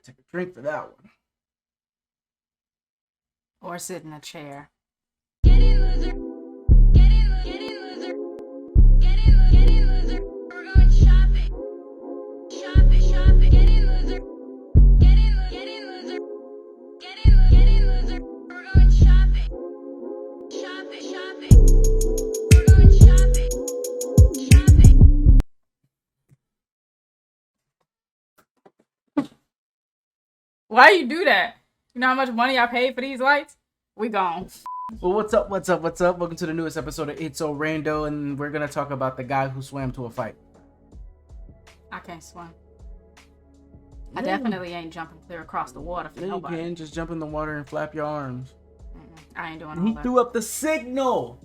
take a drink for that one. Or sit in a chair. Get in, loser. Get in, get in, loser. Get in, loser. We're going shopping. Shopping, shopping. Get in, loser. Get in, loser. Get in, loser. We're going shopping. Shopping, shopping. We're going shopping. Shopping. Why you do that? You know how much money I paid for these lights? We gone. Well, what's up? Welcome to the newest episode of It's So Rando, and we're gonna talk about the guy who swam to a fight. I can't swim. I definitely ain't jumping clear across the water for Yeah, you nobody. can just jump in the water and flap your arms. I ain't doing And all he that. threw up the signal.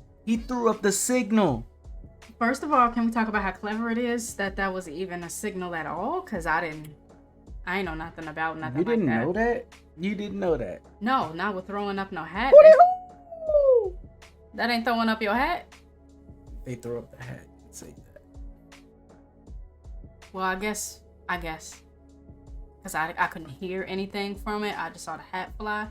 First of all, can we talk about how clever it is that was even a signal at all? Because I ain't know nothing about nothing You like didn't that. know that? You didn't know that? No, not with throwing up no hat. Hooty-hoo! That ain't throwing up your hat? They throw up the hat and say that. Well, I guess. Because I couldn't hear anything from it. I just saw the hat fly.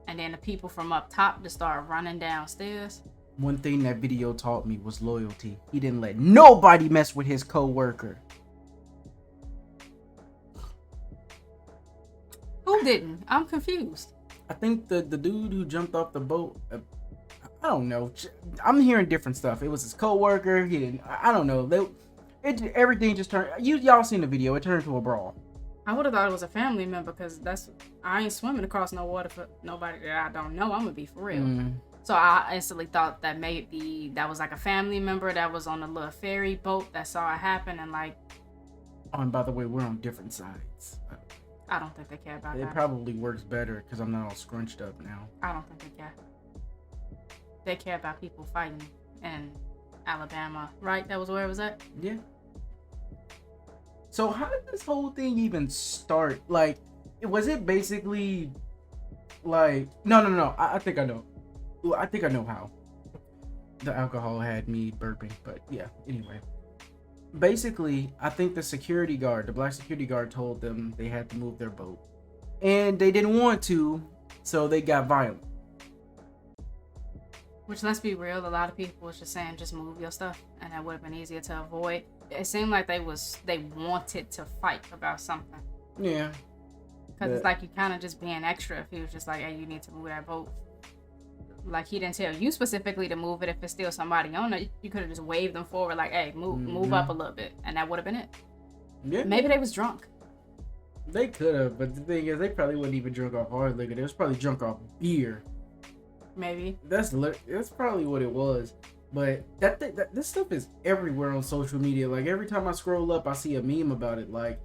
And then the people from up top just started running downstairs. One thing that video taught me was loyalty. He didn't let nobody mess with his co-worker. Who didn't? I'm confused. I think the dude who jumped off the boat, I don't know. I'm hearing different stuff. It was his co-worker. He didn't. I don't know. Everything just turned. Y'all seen the video? It turned into a brawl. I would have thought it was a family member because I ain't swimming across no water for nobody that I don't know. I'm gonna be for real. So I instantly thought that maybe that was like a family member that was on a little ferry boat that saw it happen and like. Oh, and by the way, we're on different sides. I don't think they care about It that. probably works better because I'm not all scrunched up now. I don't think they care. They care about people fighting in Alabama, right? That was where it was at? Yeah. So how did this whole thing even start? Like, was it basically like no. I think I know. Well, I think I know how. The alcohol had me burping, but yeah. Anyway, basically, I think the black security guard, told them they had to move their boat, and they didn't want to, so they got violent. Which, let's be real, a lot of people was just saying, just move your stuff, and that would have been easier to avoid. It seemed like they wanted to fight about something. Yeah. Because it's like you kind of just being extra if he was just like, hey, you need to move that boat. Like, he didn't tell you specifically to move it if it's still somebody on it. You could have just waved them forward like, hey, move up a little bit, and that would have been it. Yeah. Maybe they was drunk. They could have, but the thing is, they probably wasn't even drunk off hard liquor. They was probably drunk off beer. Maybe. That's probably what it was. But this stuff is everywhere on social media. Like, every time I scroll up, I see a meme about it. Like,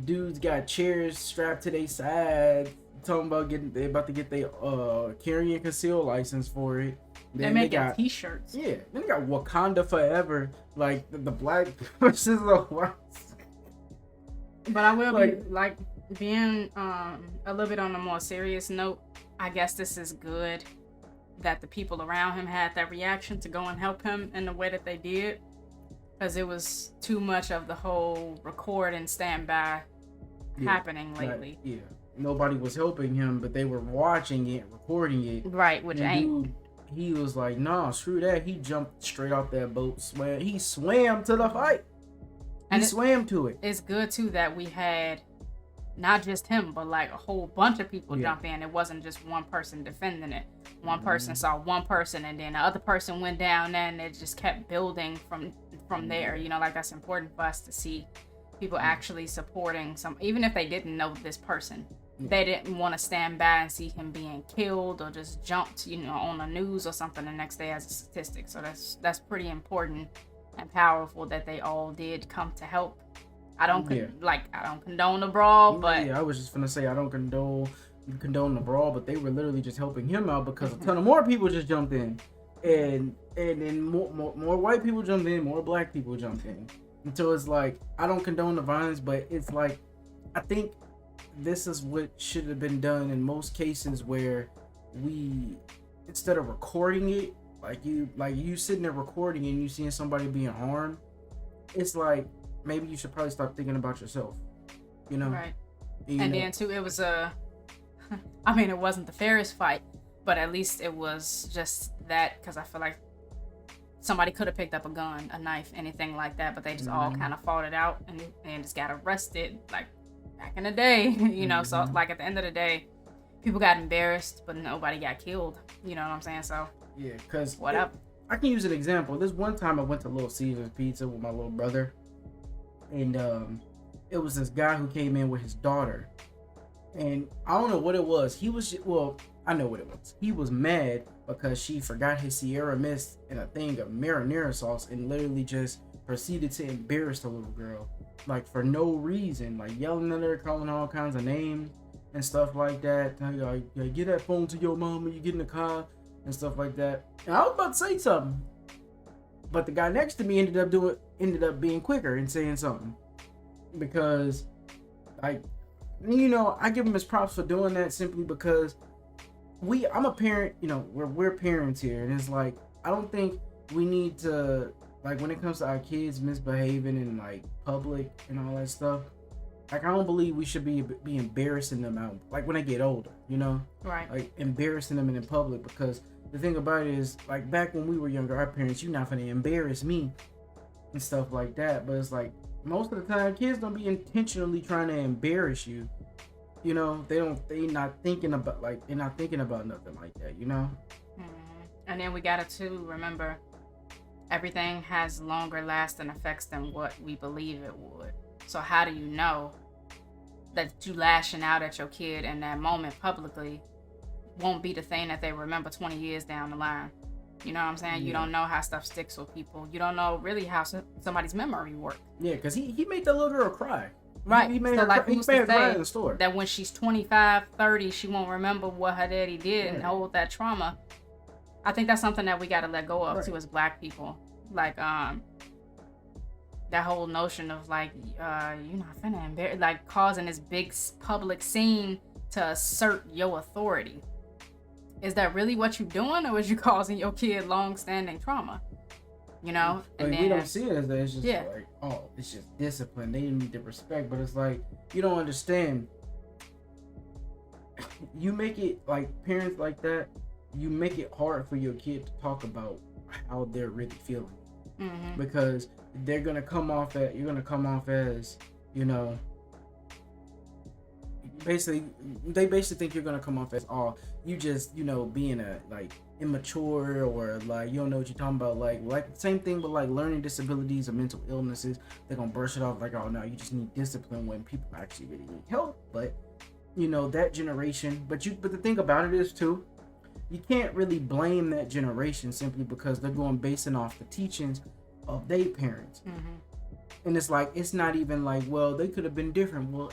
dudes got chairs strapped to their side, talking about they about to get their carry and conceal license for it. Then they got t-shirts. Yeah, then they got Wakanda Forever, like the black versus the white. But I will being a little bit on a more serious note. I guess this is good that the people around him had that reaction to go and help him in the way that they did, because it was too much of the whole record and stand by happening lately. Nobody was helping him, but they were watching it, recording it. Right, which ain't. Dude, he was like, nah, screw that. He jumped straight off that boat, he swam to the fight. He swam to it. It's good too that we had not just him, but like a whole bunch of people jump in. It wasn't just one person defending it. One person saw one person, and then the other person went down, and it just kept building from there. You know, like, that's important for us to see people actually supporting even if they didn't know this person. They didn't want to stand by and see him being killed or just jumped, on the news or something the next day as a statistic. So that's pretty important and powerful that they all did come to help. I don't condone the brawl, but I was just gonna say I don't condone the brawl, but they were literally just helping him out because a ton of more people just jumped in, and then more white people jumped in, more black people jumped in. And so it's like, I don't condone the violence, but it's like, I think this is what should have been done in most cases, where we, instead of recording it, like you sitting there recording and you seeing somebody being harmed, it's like, maybe you should probably start thinking about yourself, Right. And then too, it was I mean, it wasn't the fairest fight, but at least it was just that, because I feel like somebody could have picked up a gun, a knife, anything like that, but they just all kind of fought it out and just got arrested, like back in the day, you know. So like at the end of the day, people got embarrassed, but nobody got killed. You know what I'm saying? So yeah, because whatever. I can use an example. This one time I went to Little Caesars Pizza with my little brother, and it was this guy who came in with his daughter, and I don't know what it was. He was I know what it was. He was mad because she forgot his Sierra Mist in a thing of marinara sauce and literally just proceeded to embarrass the little girl, like for no reason, like yelling at her, calling her all kinds of names and stuff like that. Like, get that phone to your mom when you get in the car and stuff like that. And I was about to say something, but the guy next to me ended up being quicker and saying something, because like, you know, I give him his props for doing that simply because I'm a parent, you know, we're parents here, and it's like, I don't think we need to, like, when it comes to our kids misbehaving in like public and all that stuff, like, I don't believe we should be embarrassing them out, like when they get older, you know, Right. like embarrassing them in public, because the thing about it is, like, back when we were younger, our parents, you're not gonna embarrass me and stuff like that, but it's like most of the time kids don't be intentionally trying to embarrass you. You know, they're not thinking about nothing like that, you know? And then we gotta too remember, everything has longer lasting effects than what we believe it would. So how do you know that you lashing out at your kid in that moment publicly won't be the thing that they remember 20 years down the line? You know what I'm saying? You don't know how stuff sticks with people. You don't know really how somebody's memory works. Yeah, because he made that little girl cry. Right. He made so her like, cry. He who's made to her cry say in the store. that when she's 25, 30, she won't remember what her daddy did and hold that trauma? I think that's something that we got to let go of too as Black people. Like, that whole notion of like, you're not finna embarrass, like causing this big public scene to assert your authority. Is that really what you're doing, or is you causing your kid long-standing trauma? You know, and like, then we don't see it as that. It's just like, oh, it's just discipline. They need the respect, but it's like, you don't understand. You make it, like, parents like that, you make it hard for your kid to talk about how they're really feeling, because you're gonna come off as, you know, they basically think you're gonna come off as, oh, you just, you know, being a like immature, or like you don't know what you're talking about, like same thing with like learning disabilities or mental illnesses. They're gonna brush it off like, oh no, you just need discipline, when people actually really need help. But you know, that generation, but the thing about it is too, you can't really blame that generation simply because they're basing off the teachings of their parents. And it's like, it's not even like, well, they could have been different. Well,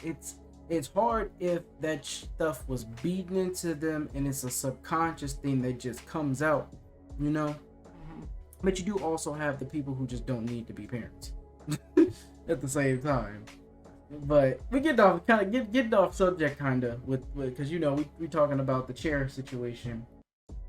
it's hard if that stuff was beaten into them and it's a subconscious thing that just comes out, you know? But you do also have the people who just don't need to be parents at the same time. But we get off subject kind of with because, you know, we talking about the chair situation.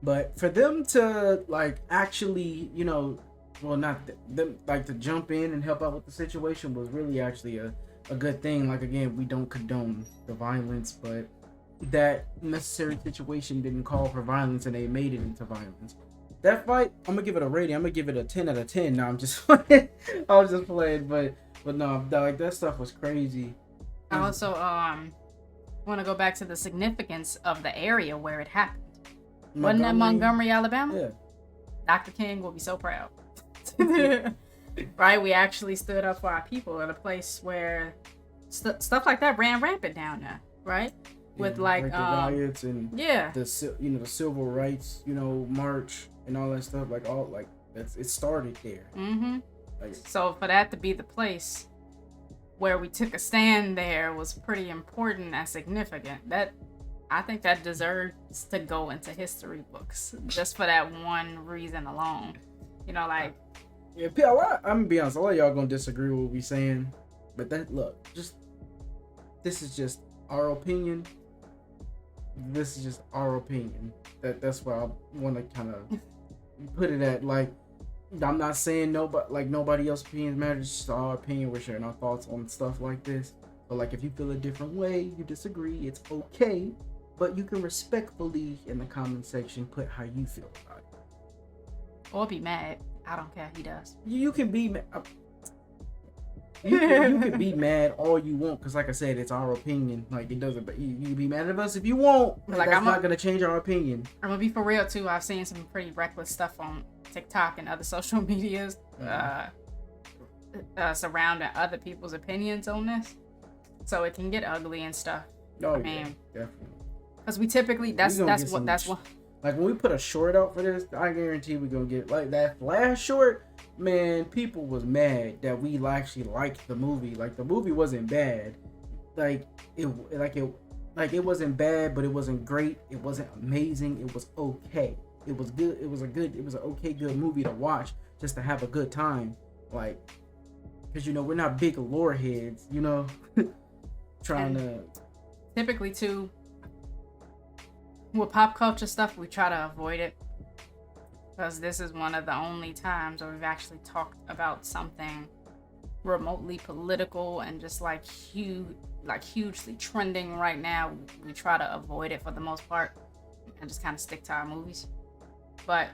But for them to like actually, you know, well, not them like to jump in and help out with the situation was really actually a good thing. Like, again, we don't condone the violence, but that necessary situation didn't call for violence and they made it into violence. That fight, I'm gonna give it a rating. I'm gonna give it a 10 out of 10. No, I'm just playing. I was just playing, but no, like, that stuff was crazy. I also want to go back to the significance of the area where it happened. Wasn't that Montgomery, Alabama? Yeah. Dr. King will be so proud. Right? We actually stood up for our people at a place where stuff like that ran rampant down there, right? With like the riots and the civil rights, you know, march and all that stuff, like all like it started there. Like, so for that to be the place where we took a stand there was pretty important and significant. That I think that deserves to go into history books just for that one reason alone. You know, like, yeah, I'm gonna be honest, a lot of y'all gonna disagree with what we saying, but this is just our opinion. This is just our opinion. That's why I want to kind of put it at. Like, I'm not saying nobody else's opinions matter. It's just our opinion. We're sharing our thoughts on stuff like this. So like if you feel a different way, you disagree, it's okay, but you can respectfully in the comment section put how you feel about it. Or be mad. I don't care. He does. You can be mad. You can be mad all you want, because like I said, it's our opinion. Like it doesn't, but you can be mad at us if you want. Like that's not gonna change our opinion. I'm gonna be for real too. I've seen some pretty reckless stuff on TikTok and other social medias surrounding other people's opinions on this, so it can get ugly and stuff. Oh yeah, definitely. Because we typically that's what. Like when we put a short out for this, I guarantee we're gonna get like that last short. Man, people was mad that we actually liked the movie. Like the movie wasn't bad. Like it wasn't bad, but it wasn't great. It wasn't amazing. It was okay. It was good. It was an okay, good movie to watch just to have a good time. Like, because we're not big lore heads, typically too. With pop culture stuff, we try to avoid it. Because this is one of the only times where we've actually talked about something remotely political and just hugely trending right now. We try to avoid it for the most part and just kind of stick to our movies. But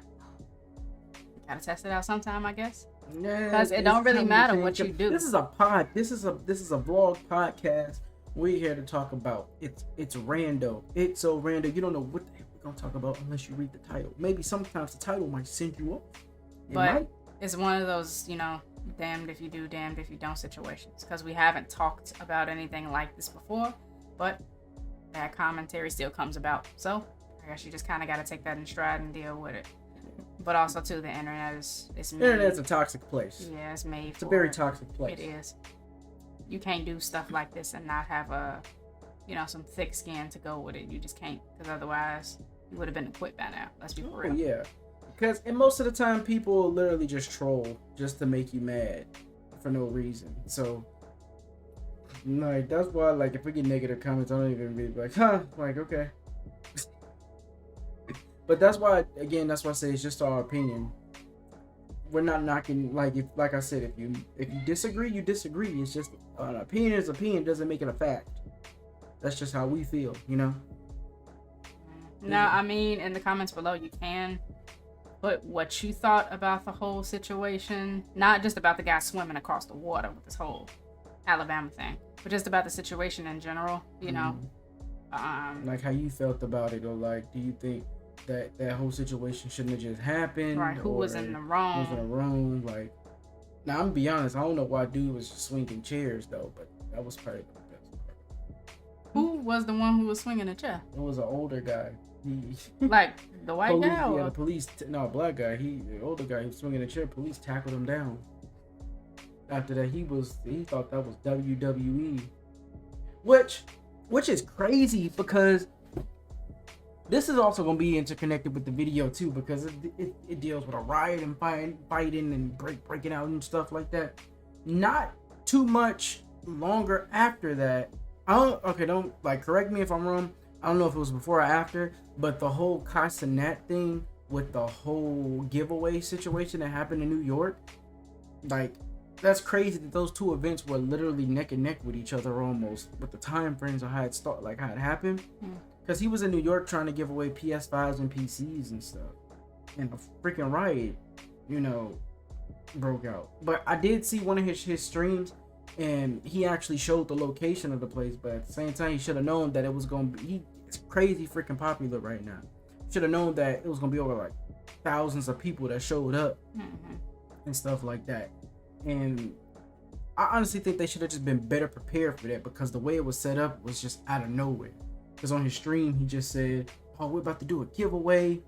you gotta test it out sometime, I guess. Yeah, because it don't really matter what you do. This is a vlog podcast. We're here to talk about it's Rando. It's so Rando. You don't know what the heck we're gonna talk about unless you read the title. Maybe sometimes the title might send you off. It's one of those, damned if you do, damned if you don't situations. Because we haven't talked about anything like this before, but that commentary still comes about. So I guess you just kind of got to take that in stride and deal with it. But also too, the internet is made. Internet's a toxic place. Yeah, it's made. It's a very toxic place. It is. You can't do stuff like this and not have some thick skin to go with it. You just can't, because otherwise you would have been quit by now. Let's be for real. Yeah, because most of the time people literally just troll just to make you mad for no reason. So like that's why like if we get negative comments, I don't even be like, like okay. But that's why I say it's just our opinion. We're not knocking, like I said, if you disagree, you disagree. It's just an opinion is opinion, doesn't make it a fact. That's just how we feel, No, I mean, in the comments below, you can put what you thought about the whole situation, not just about the guy swimming across the water with this whole Alabama thing, but just about the situation in general, like how you felt about it, or like, do you think that whole situation shouldn't have just happened? Right, who was in the wrong? Who was in the wrong? Like, now I'm gonna be honest, I don't know why dude was swinging chairs though, but that was probably the best part. Who was the one who was swinging a chair? It was an older guy. like the white police, guy? Or? Yeah, the police. Black guy. The older guy who was swinging a chair. Police tackled him down. After that, he thought that was WWE, which is crazy because. This is also going to be interconnected with the video too, because it deals with a riot and fighting and breaking out and stuff like that. Not too much longer after that. Don't correct me if I'm wrong. I don't know if it was before or after, but the whole Cenat thing with the whole giveaway situation that happened in New York, like that's crazy that those two events were literally neck and neck with each other almost, with the time frames of how it happened. Because he was in New York trying to give away PS5s and PCs and stuff. And a freaking riot, broke out. But I did see one of his streams, and he actually showed the location of the place. But at the same time, he should have known that it was going to be... It's crazy freaking popular right now. Should have known that it was going to be over like thousands of people that showed up and stuff like that. And I honestly think they should have just been better prepared for that, because the way it was set up was just out of nowhere. Because on his stream, he just said, we're about to do a giveaway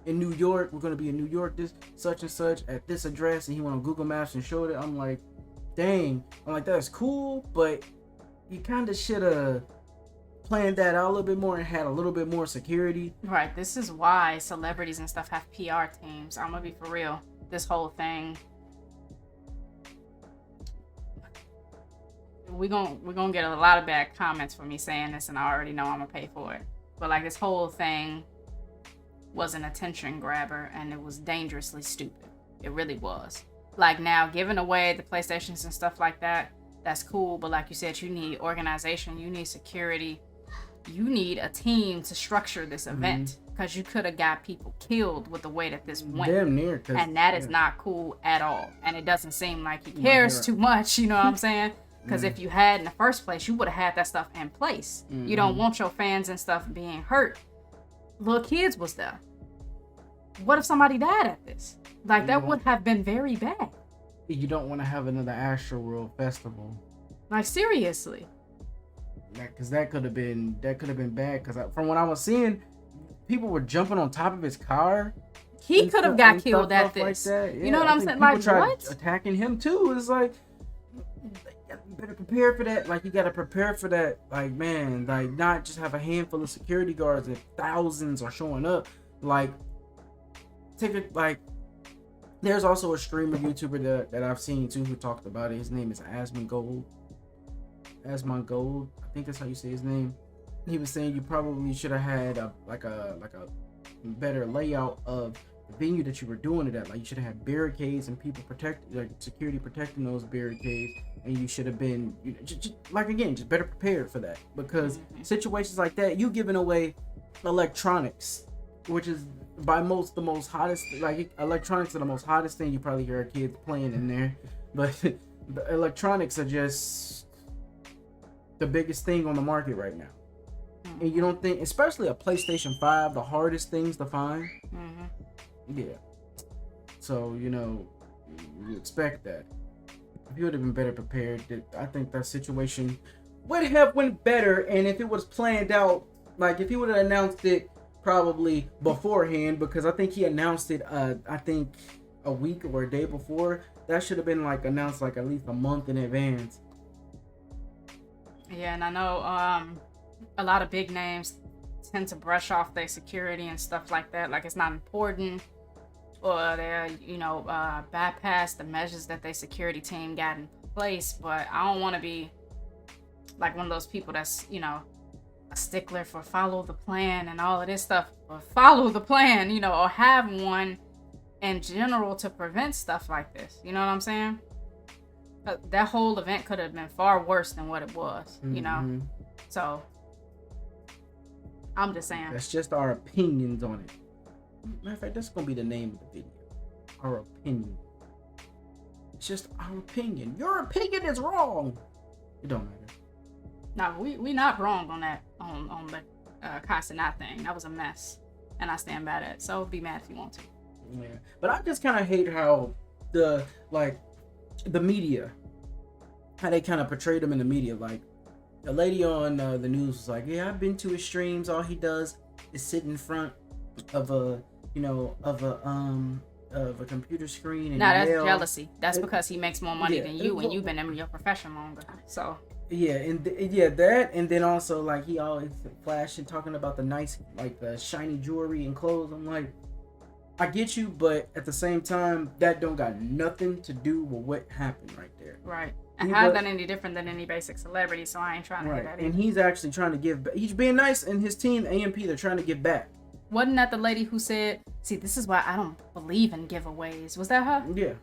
in New York. We're going to be in New York, this such and such, at this address. And he went on Google Maps and showed it. I'm like, dang. I'm like, that's cool. But you kind of should have planned that out a little bit more and had a little bit more security. Right. This is why celebrities and stuff have PR teams. I'm going to be for real. This whole thing. We're gonna get a lot of bad comments for me saying this, and I already know I'm gonna pay for it. But like, this whole thing was an attention grabber, and it was dangerously stupid. It really was. Like, now giving away the PlayStations and stuff like that, that's cool. But like you said, you need organization, you need security, you need a team to structure this event, because you could have got people killed with the way that this went. Damn near. And that is not cool at all. And it doesn't seem like he cares too much, you know what I'm saying? Because if you had in the first place, you would have had that stuff in place. You don't want your fans and stuff being hurt. Little kids was there. What if somebody died at this? Like, that would have been very bad. You don't want to have another Astroworld festival. Like, seriously. Because that could have been bad. Because from what I was seeing, people were jumping on top of his car. He could have got killed at this. Like that. Yeah, you know what I'm saying? Like, what? Attacking him too. It's like, you better prepare for that. Like, you gotta prepare for that. Like, man, like, not just have a handful of security guards if thousands are showing up. Like, there's also a streamer YouTuber that I've seen too who talked about it. His name is Asmongold. Asmongold, I think that's how you say his name. He was saying you probably should have had a better layout of the venue that you were doing it at. Like, you should have had barricades and people security protecting those barricades, and you should have been, just better prepared for that, because situations like that, you giving away electronics, which is by the most hottest, like, electronics are the most hottest thing you probably hear kids playing in there, but the electronics are just the biggest thing on the market right now. And you don't think, especially a PlayStation 5, the hardest things to find? Yeah. So, you expect that. If you would have been better prepared, I think that situation would have went better. And if it was planned out, like, if he would have announced it probably beforehand, because I think he announced it, I think a week or a day before, that should have been, like, announced, like, at least a month in advance. Yeah, and I know, a lot of big names tend to brush off their security and stuff like that, like it's not important, or they bypass the measures that their security team got in place. But I don't want to be like one of those people that's a stickler for follow the plan and all of this stuff, or follow the plan, or have one in general to prevent stuff like this. You know what I'm saying? That whole event could have been far worse than what it was, so I'm just saying. That's just our opinions on it. Matter of fact, that's going to be the name of the video. Our opinion. It's just our opinion. Your opinion is wrong. It don't matter. No, we not wrong on that, on the Cenat thing. That was a mess. And I stand by that. So be mad if you want to. Yeah. But I just kind of hate how the media, how they kind of portrayed him in the media. Like, the lady on the news was like, yeah, I've been to his streams. All he does is sit in front of a computer screen and that's jealousy. That's because he makes more money than you, and you've been in your profession longer. So that, and then also, like, he always flashing talking about the nice, like, the shiny jewelry and clothes. I'm like, I get you, but at the same time, that don't got nothing to do with what happened right there. Right. And how's that any different than any basic celebrity? So I ain't trying to hear that either. And he's actually trying to give back. He's being nice, and his team, AMP, they're trying to give back. Wasn't that the lady who said, see, this is why I don't believe in giveaways? Was that her? Yeah.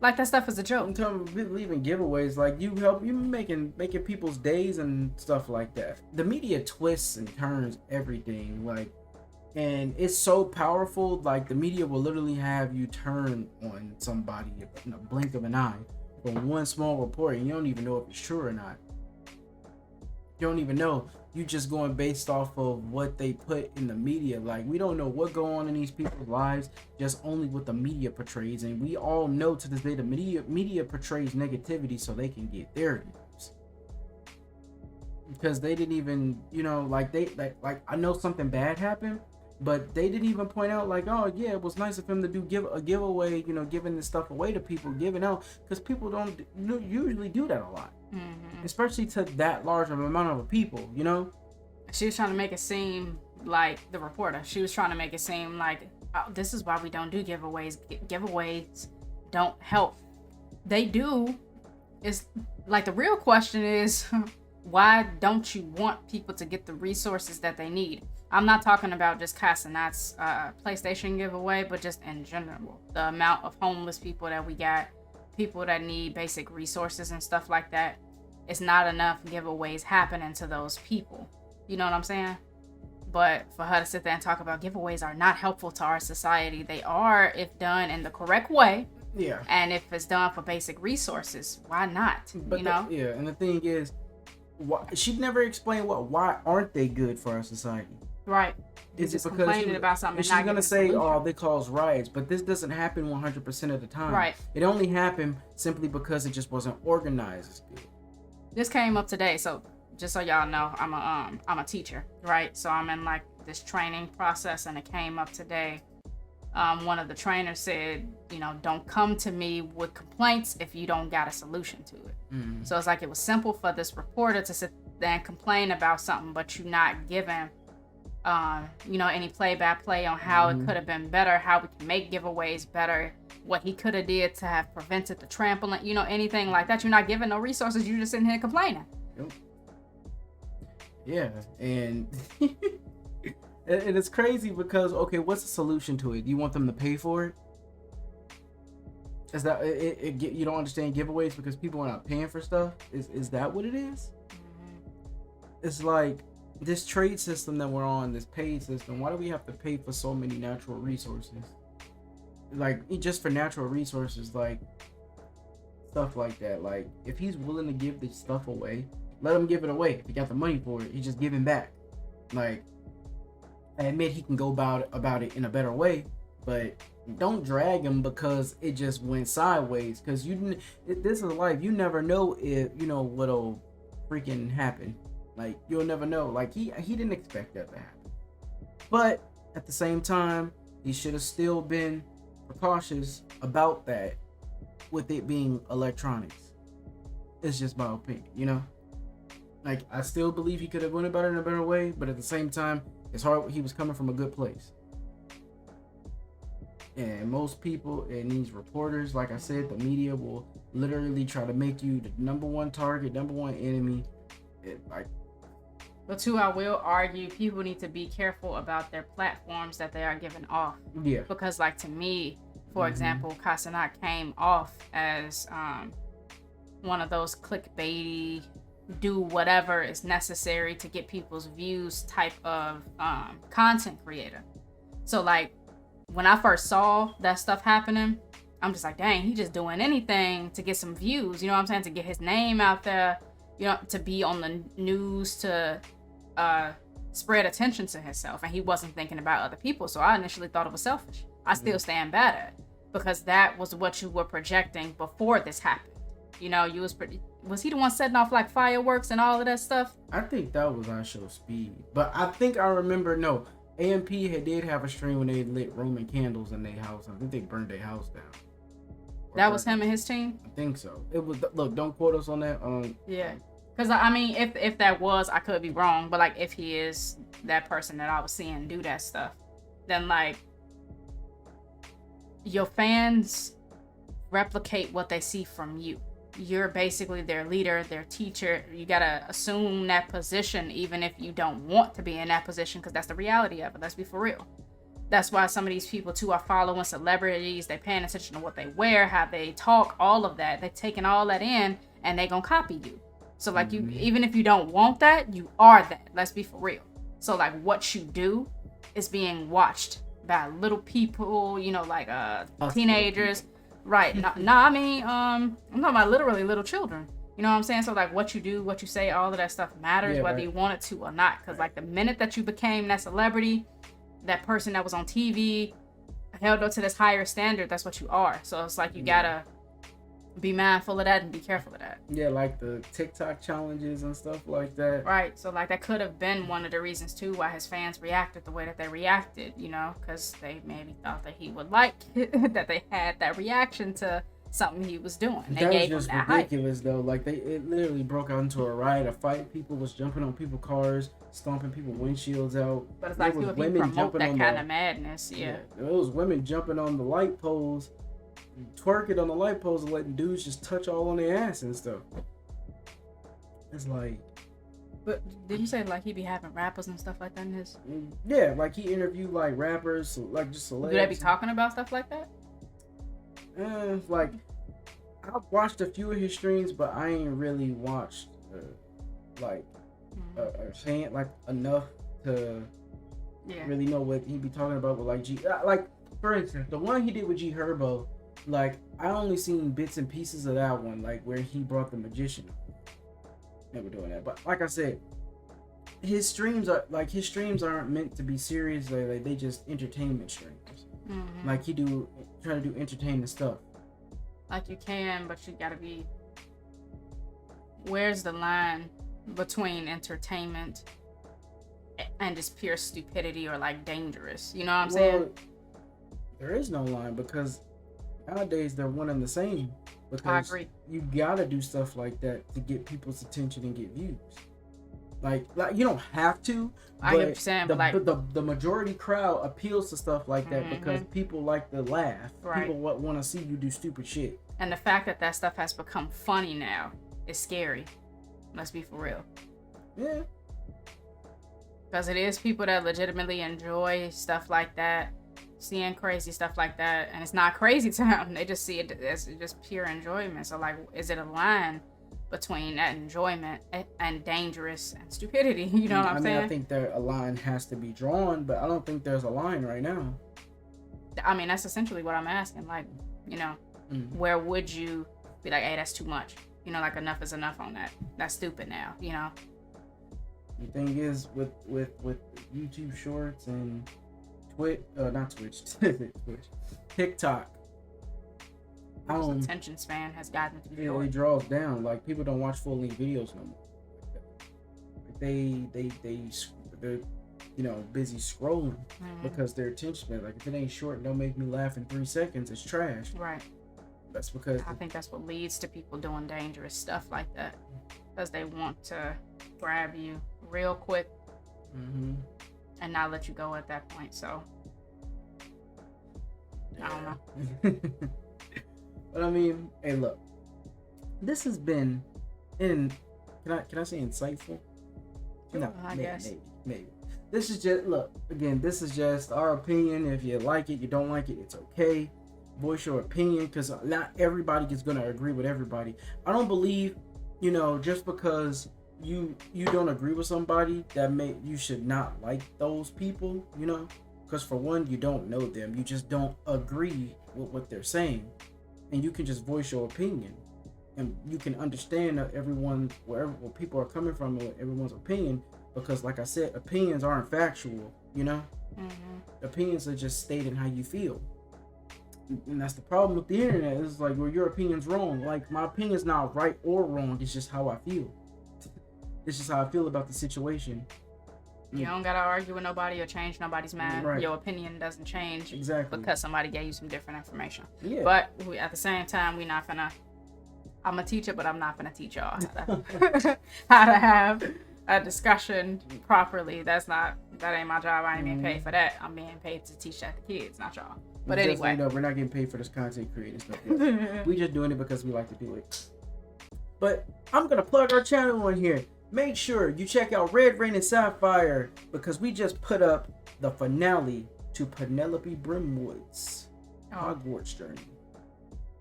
Like, that stuff is a joke. I'm telling you, believe in giveaways. Like, you making people's days and stuff like that. The media twists and turns everything. Like, and it's so powerful. Like, the media will literally have you turn on somebody in a blink of an eye from one small report, and you don't even know if it's true or not. You don't even know. You just going based off of what they put in the media. Like, we don't know what go on in these people's lives, just only what the media portrays. And we all know to this day the media portrays negativity so they can get their views. Because they didn't even, like I know something bad happened, but they didn't even point out, like, oh yeah, it was nice of him to do a giveaway, giving this stuff away to people, giving out, because people don't usually do that a lot. Mm-hmm. Especially to that large of an amount of people, She was trying to make it seem like, the reporter, she was trying to make it seem like, oh, this is why we don't do giveaways. Giveaways don't help. They do. It's like, the real question is, why don't you want people to get the resources that they need? I'm not talking about just Cenat's PlayStation giveaway, but just in general. The amount of homeless people that we got, people that need basic resources and stuff like that. it's not enough giveaways happening to those people. You know what I'm saying? But for her to sit there and talk about giveaways are not helpful to our society. They are if done in the correct way. Yeah. And if it's done for basic resources, why not? But you know? Yeah, and the thing is, she never explained why aren't they good for our society? Right. Is it just because complaining about something? And she's not gonna giving a say, solution. "Oh, they cause riots," but this doesn't happen 100% of the time. Right. It only happened simply because it just wasn't organized as good. This came up today, so just so y'all know, I'm a teacher, right? So I'm in like this training process, and it came up today. One of the trainers said, you know, don't come to me with complaints if you don't got a solution to it. Mm-hmm. So it's like it was simple for this reporter to sit there and complain about something, but you're not giving, you know, any play-by-play on how it could have been better, how we can make giveaways better, what he could have did to have prevented the trampling, you know, anything like that. You're not giving no resources. You're just sitting here complaining. Yep. Yeah, and and it's crazy because, okay, what's the solution to it? Do you want them to pay for it? Is that you don't understand giveaways because people are not paying for stuff? Is that what it is? It's like this trade system that we're on, this paid system. Why do we have to pay for so many natural resources? Like just for natural resources, like stuff like that. Like if he's willing to give this stuff away, let him give it away. If he got the money for it, he's just giving back. Like I admit he can go about it in a better way, but don't drag him because it just went sideways. Because this is life. You never know if you know what'll freaking happen. Like you'll never know. Like he didn't expect that to happen. But at the same time, he should have still been precautious about that, with it being electronics. It's just my opinion, you know. Like I still believe he could have went about it in a better way, but at the same time, it's hard. He was coming from a good place. And most people and these reporters, like I said, the media will literally try to make you the number one target, number one enemy. But too, I will argue people need to be careful about their platforms that they are giving off. Yeah. Because like to me, for example, Cenat came off as one of those clickbaity, do whatever is necessary to get people's views type of content creator. So like when I first saw that stuff happening, I'm just like, dang, he just doing anything to get some views, you know what I'm saying? To get his name out there, you know, to be on the news, to spread attention to himself. And he wasn't thinking about other people. So I initially thought it was selfish. I still stand by that because that was what you were projecting before this happened. You know, was he the one setting off like fireworks and all of that stuff? I think that was on show Speed. But I think I remember, no, AMP did have a stream when they lit Roman candles in their house. I think they burned their house down. That was him and his team? I think so. It was, look, don't quote us on that. Yeah. Because, I mean, if that was, I could be wrong. But, like, if he is that person that I was seeing do that stuff, then, like, your fans replicate what they see from you. You're basically their leader, their teacher. You got to assume that position, even if you don't want to be in that position, because that's the reality of it. Let's be for real. That's why some of these people, too, are following celebrities. They're paying attention to what they wear, how they talk, all of that. They're taking all that in, and they're going to copy you. So, like, you, even if you don't want that, you are that. Let's be for real. So, like, what you do is being watched by little people, you know, like teenagers. Right. I mean, I'm talking about literally little children. You know what I'm saying? So, like, what you do, what you say, all of that stuff matters, whether you want it to or not. Because, like, the minute that you became that celebrity, that person that was on TV, held up to this higher standard, that's what you are. So, it's like you gotta be mindful of that and be careful of that. Yeah, like the TikTok challenges and stuff like that. Right. So, like, that could have been one of the reasons, too, why his fans reacted the way that they reacted, you know, because they maybe thought that he would like that they had that reaction to something he was doing. They that gave was just him that ridiculous, though. Like, it literally broke out into a riot, a fight. People was jumping on people's cars, stomping people's windshields out. But it's like, if you promote that kind of madness, yeah. It was women jumping on the light poles, twerking on the light poles, and letting dudes just touch all on their ass and stuff. It's like... But did you say, like, he be having rappers and stuff like that in his... Yeah, like, he interviewed, like, rappers, like, just celebs. Do they be talking about stuff like that? Like, I've watched a few of his streams, but I ain't really watched like saying like enough to really know what he be talking about with like like for instance the one he did with G Herbo, like I only seen bits and pieces of that one, like where he brought the magician. Never doing that, but like I said, his streams aren't meant to be serious. Like they just entertainment streams. Like he try to do entertaining stuff. Like you can, but you gotta be. Where's the line between entertainment and just pure stupidity or like dangerous? You know what I'm saying? There is no line because nowadays they're one and the same. Because I agree. You gotta do stuff like that to get people's attention and get views. Like you don't have to. I get what you're saying, but the majority crowd appeals to stuff like that because people like to laugh. Right. People want to see you do stupid shit. And the fact that stuff has become funny now is scary. Let's be for real. Yeah. Because it is people that legitimately enjoy stuff like that, seeing crazy stuff like that, and it's not crazy to them. They just see it as just pure enjoyment. So like, is it a line between that enjoyment and dangerous and stupidity? You know what I'm saying? I think a line has to be drawn, but I don't think there's a line right now. I mean, that's essentially what I'm asking. Like, you know, where would you be like, hey, that's too much? You know, like enough is enough on that. That's stupid now, you know? The thing is with YouTube Shorts and TikTok. Attention span has gotten too short. It draws down. Like people don't watch full length videos no more. They're busy scrolling because their attention span. Like if it ain't short and don't make me laugh in 3 seconds, it's trash. Right. That's because I think that's what leads to people doing dangerous stuff like that, because they want to grab you real quick and not let you go at that point. So I don't know. But I mean, hey, look, this has been can I say insightful? No, I guess. Maybe. This is just our opinion. If you like it, you don't like it, it's okay. Voice your opinion, because not everybody is gonna agree with everybody. I don't believe, just because you don't agree with somebody you should not like those people, because for one, you don't know them, you just don't agree with what they're saying, and you can just voice your opinion, and you can understand where people are coming from, everyone's opinion, because like I said, opinions aren't factual, Opinions are just stating how you feel. And that's the problem with the internet. It's like, well, your opinion's wrong. Like, my opinion's not right or wrong. It's just how I feel. It's just how I feel about the situation. You don't gotta argue with nobody or change nobody's mind. Right. Your opinion doesn't change because somebody gave you some different information. Yeah. But at the same time, I'm a teacher, but I'm not gonna teach y'all how to have a discussion properly. That ain't my job. I ain't being paid for that. I'm being paid to teach that to kids, not y'all. But anyway, we're not getting paid for this content creating stuff. We just doing it because we like to do it. But I'm gonna plug our channel on here. Make sure you check out Red Rain and Sapphire, because we just put up the finale to Penelope Brimwood's Hogwarts journey.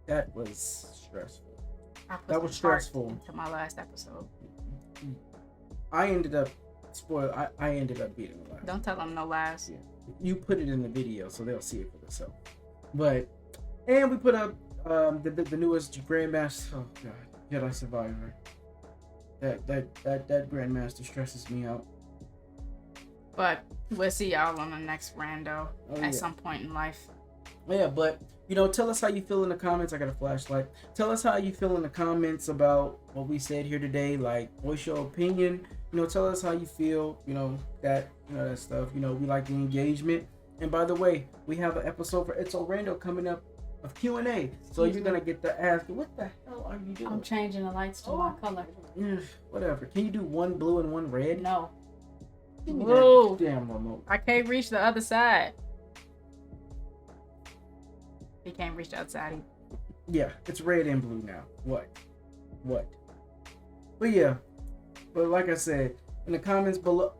That was stressful. That was stressful. Into my last episode. I ended up beating the last. Don't tell them no lies. Yeah. You put it in the video, so they'll see it for themselves. And we put up the newest Grandmaster. Oh God, Jedi Survivor. That Grandmaster stresses me out. But we'll see y'all on the next Rando at some point in life. Yeah, but tell us how you feel in the comments. I got a flashlight. Tell us how you feel in the comments about what we said here today. Like, voice your opinion. Tell us how you feel. That stuff. We like the engagement. And by the way, we have an episode for It's So Rando coming up of Q&A. So you're gonna get to ask, what the hell are you doing? I'm changing the lights to my color. Whatever. Can you do one blue and one red? No. Give me Whoa. that damn remote. I can't reach the other side. He can't reach the other side either. Yeah, it's red and blue now. What? But yeah. But like I said, in the comments below.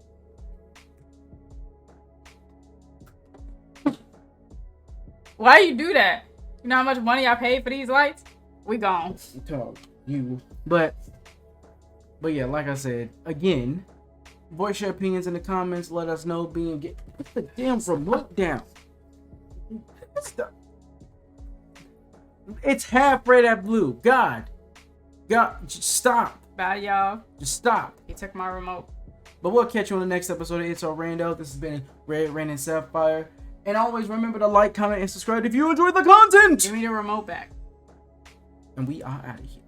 Why you do that? You know how much money I paid for these lights? We gone. Talk you. But But yeah, like I said, again, voice your opinions in the comments. Let us know. Put the damn remote down. It's half red at blue. God, just stop. Bye, y'all. Just stop. He took my remote. But we'll catch you on the next episode of It's All Rando. This has been Red, Rain, and Sapphire. And always remember to like, comment, and subscribe if you enjoyed the content. Give me the remote back. And we are out of here.